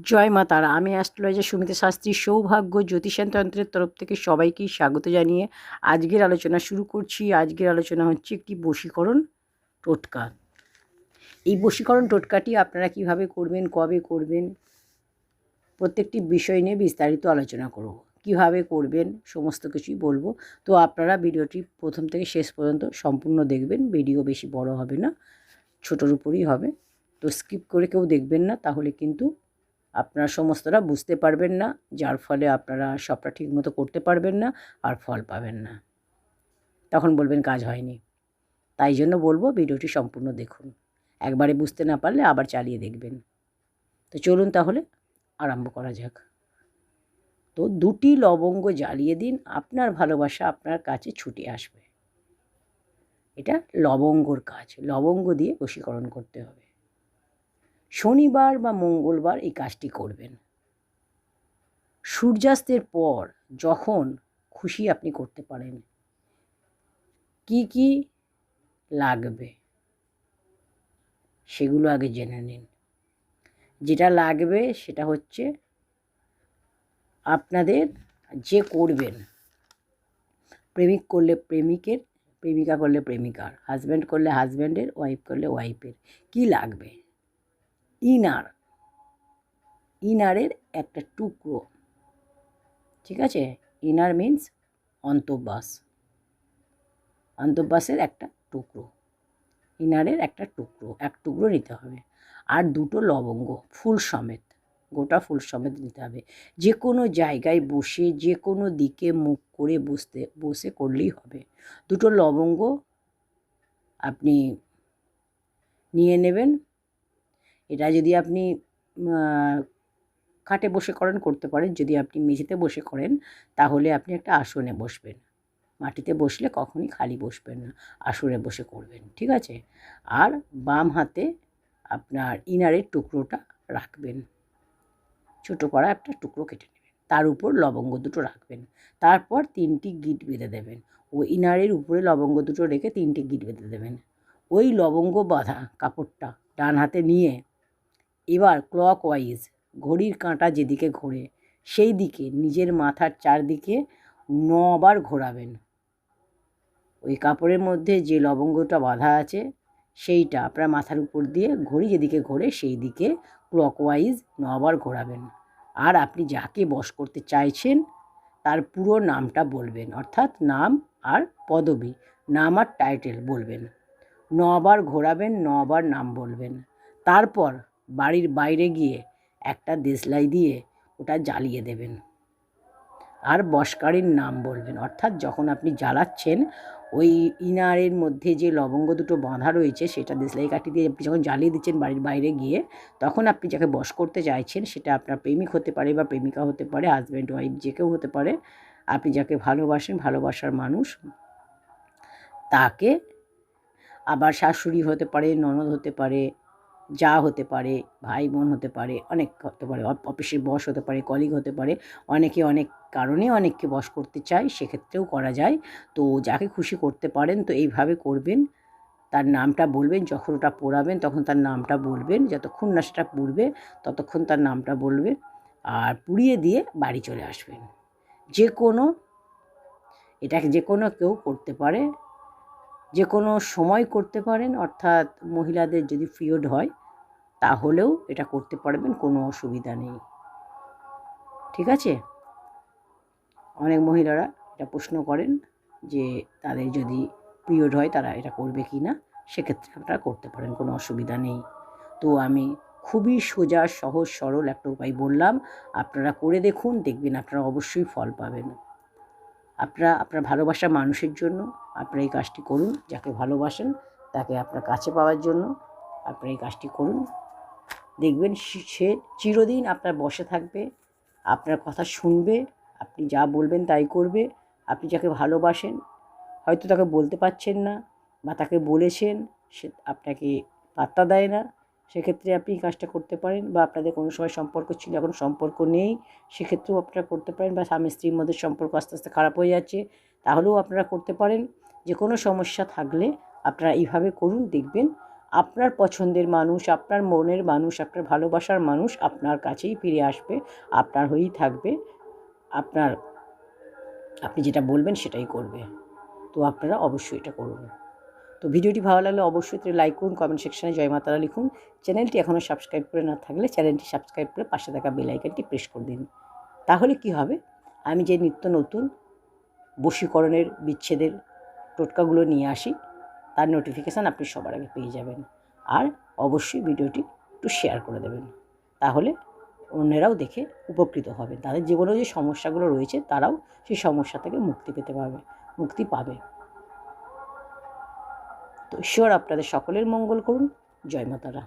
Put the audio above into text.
জয় মা তারা। আমি অ্যাস্ট্রোলজার সুমিতা শাস্ত্রী সৌভাগ্য জ্যোতিষায়ন তন্ত্রের তরফ থেকে সবাইকেই স্বাগত জানিয়ে আজকের আলোচনা শুরু করছি। আজকের আলোচনা হচ্ছে একটি বশীকরণ টোটকা। এই বশীকরণ টোটকাটি আপনারা কিভাবে করবেন, কবে করবেন, প্রত্যেকটি বিষয় নিয়ে বিস্তারিত আলোচনা করব। কিভাবে করবেন সমস্ত কিছুই বলবো। তো আপনারা ভিডিওটি প্রথম থেকে শেষ পর্যন্ত সম্পূর্ণ দেখবেন। ভিডিও বেশি বড় হবে না, ছোটোর উপরই হবে। তো স্কিপ করে কেউ দেখবেন না, তাহলে কিন্তু আপনারা সমস্তটা বুঝতে পারবেন না, যার ফলে আপনারা সবটা ঠিকমতো করতে পারবেন না আর ফল পাবেন না। তখন বলবেন কাজ হয়নি। তাই জন্য বলবো ভিডিওটি সম্পূর্ণ দেখুন। একবারে বুঝতে না পারলে আবার চালিয়ে দেখবেন। তো চলুন তাহলে আরম্ভ করা যাক। তো 2টি লবঙ্গ জ্বালিয়ে দিন, আপনার ভালোবাসা আপনার কাছে ছুটে আসবে। এটা লবঙ্গর কাজ। লবঙ্গ দিয়ে বশীকরণ করতে হবে। শনিবার বা মঙ্গলবার এই কাজটি করবেন। সূর্যাস্তের পর যখন খুশি আপনি করতে পারেন। কি কি লাগবে সেগুলো আগে জেনে নিন। যেটা লাগবে সেটা হচ্ছে আপনাদের যে করবেন, প্রেমিক করলে প্রেমিকের, প্রেমিকা করলে প্রেমিকার, হাজব্যান্ড করলে হাজব্যান্ডের, ওয়াইফ করলে ওয়াইফের। কি লাগবে? ইনারের একটা টুকরো, ঠিক আছে? ইনার মিন্স অন্তর্বাস, অন্তর্বাসের একটা টুকরো, ইনারের একটা টুকরো, এক টুকরো নিতে হবে। আর 2টো লবঙ্গ ফুল সমেত, গোটা ফুল সমেত নিতে হবে। যে কোনো জায়গায় বসে যে কোনো দিকে মুখ করে বসে করলেই হবে। 2টো লবঙ্গ আপনি নিয়ে নেবেন। এটা যদি আপনি খাটে বসে করতে পারেন। যদি আপনি মেঝেতে বসে করেন তাহলে আপনি একটা আসনে বসবেন। মাটিতে বসলে কখনই খালি বসবেন না, আসনে বসে করবেন, ঠিক আছে? আর বাম হাতে আপনার ইনারের টুকরোটা রাখবেন, ছোটো করা একটা টুকরো কেটে নেবেন। তার উপর লবঙ্গ 2টো রাখবেন। তারপর 3টি গিঁট বেঁধে দেবেন। ও ইনারের উপরে লবঙ্গ 2টো রেখে 3টি গিঁট বেঁধে দেবেন। ওই লবঙ্গ বাঁধা কাপড়টা ডান হাতে নিয়ে এবার ক্লকওয়াইজ, ঘড়ির কাঁটা যেদিকে ঘোরে সেই দিকে নিজের মাথার চারদিকে 9 বার ঘোরাবেন। ওই কাপড়ের মধ্যে যে লবঙ্গটা বাঁধা আছে সেইটা আপনার মাথার উপর দিয়ে ঘড়ি যেদিকে ঘোরে সেই দিকে ক্লকওয়াইজ 9 বার ঘোরাবেন। আর আপনি যাকে বশ করতে চাইছেন তার পুরো নামটা বলবেন, অর্থাৎ নাম আর পদবি, নাম আর টাইটেল বলবেন। 9 বার ঘোরাবেন, 9 বার নাম বলবেন। তারপর বাড়ির বাইরে গিয়ে একটা দেশলাই দিয়ে ওটা জ্বালিয়ে দেবেন। আর বশকারীর নাম বলবেন, অর্থাৎ যখন আপনি জ্বালাচ্ছেন ওই ইনারের মধ্যে যে লবঙ্গ 2টো বাঁধা রয়েছে সেটা দেশলাই কাঠি দিয়ে আপনি যখন জ্বালিয়ে দিচ্ছেন বাড়ির বাইরে গিয়ে, তখন আপনি যাকে বশ করতে চাইছেন সেটা আপনার প্রেমিক হতে পারে বা প্রেমিকা হতে পারে, হাজব্যান্ড ওয়াইফ যে কেউ হতে পারে। আপনি যাকে ভালোবাসেন, ভালোবাসার মানুষ, তাকে, আবার শাশুড়ি হতে পারে, ননদ হতে পারে, যা হতে পারে, ভাই বোন হতে পারে, অনেক হতে পারে, অফিসের বস হতে পারে, কলিগ হতে পারে। অনেকে অনেক কারণে অনেককে বশ করতে চায়, সেক্ষেত্রেও করা যায়। তো যাকে খুশি করতে পারেন তো এইভাবে করবেন। তার নামটা বলবেন, যখন ওটা পোড়াবেন তখন তার নামটা বলবেন, যতক্ষণ না সেটা পুড়বে ততক্ষণ তার নামটা বলবেন। আর পুড়িয়ে দিয়ে বাড়ি চলে আসবেন। এটাকে যে কোনো কেউ করতে পারে, যে কোনো সময় করতে পারেন, অর্থাৎ মহিলাদের যদি পিরিয়ড হয় তাহলেও এটা করতে পারবেন, কোনো অসুবিধা নেই, ঠিক আছে? অনেক মহিলারা এটা প্রশ্ন করেন যে তাদের যদি পিরিয়ড হয় তারা এটা করবে কি না। সেক্ষেত্রে আপনারা করতে পারেন, কোনো অসুবিধা নেই। তো আমি খুবই সোজা সহজ সরল একটা উপায় বললাম, আপনারা করে দেখুন, দেখবেন আপনারা অবশ্যই ফল পাবেন। আপনারা আপনার ভালোবাসার মানুষের জন্য আপনারা এই কাজটি করুন। যাকে ভালোবাসেন তাকে আপনার কাছে পাওয়ার জন্য আপনারা এই কাজটি করুন। দেখবেন সে চিরদিন আপনার বশে থাকবে, আপনার কথা শুনবে, আপনি যা বলবেন তাই করবে। আপনি যাকে ভালোবাসেন হয়তো তাকে বলতে পারছেন না, বা তাকে বলেছেন সে আপনাকে পাত্তা দেয় না, সেক্ষেত্রে আপনি কাজটা করতে পারেন। বা আপনাদের কোনো সময় সম্পর্ক ছিল, এখন সম্পর্ক নেই, সেক্ষেত্রেও আপনারা করতে পারেন। বা স্বামী স্ত্রীর মধ্যে সম্পর্ক আস্তে আস্তে খারাপ হয়ে যাচ্ছে, তাহলেও আপনারা করতে পারেন। যে কোনো সমস্যা থাকলে আপনারা এইভাবে করুন, দেখবেন আপনার পছন্দের মানুষ, আপনার মনের মানুষ, আপনার ভালোবাসার মানুষ আপনার কাছেই ফিরে আসবে, আপনার হয়েই থাকবে, আপনি যেটা বলবেন সেটাই করবে। তো আপনারা অবশ্যই এটা করুন। তো ভিডিওটি ভালো লাগলে অবশ্যই লাইক করুন, কমেন্ট সেকশনে জয় মা তারা লিখুন। চ্যানেলটি এখনও সাবস্ক্রাইব করে না থাকলে চ্যানেলটি সাবস্ক্রাইব করে পাশে থাকা বেল আইকনটি প্রেস করে দিন। তাহলে কি হবে, আমি যে নিত্য নতুন বশীকরণের বিচ্ছেদের টোটকাগুলো নিয়ে আসি তার নোটিফিকেশান আপনি সবার আগে পেয়ে যাবেন। আর অবশ্যই ভিডিওটি একটু শেয়ার করে দেবেন, তাহলে অন্যেরাও দেখে উপকৃত হবে। তাদের জীবনেও যে সমস্যাগুলো রয়েছে তারাও সেই সমস্যা থেকে মুক্তি পাবে। তো ঈশ্বর আপনাদের সকলের মঙ্গল করুন। জয় মা তারা।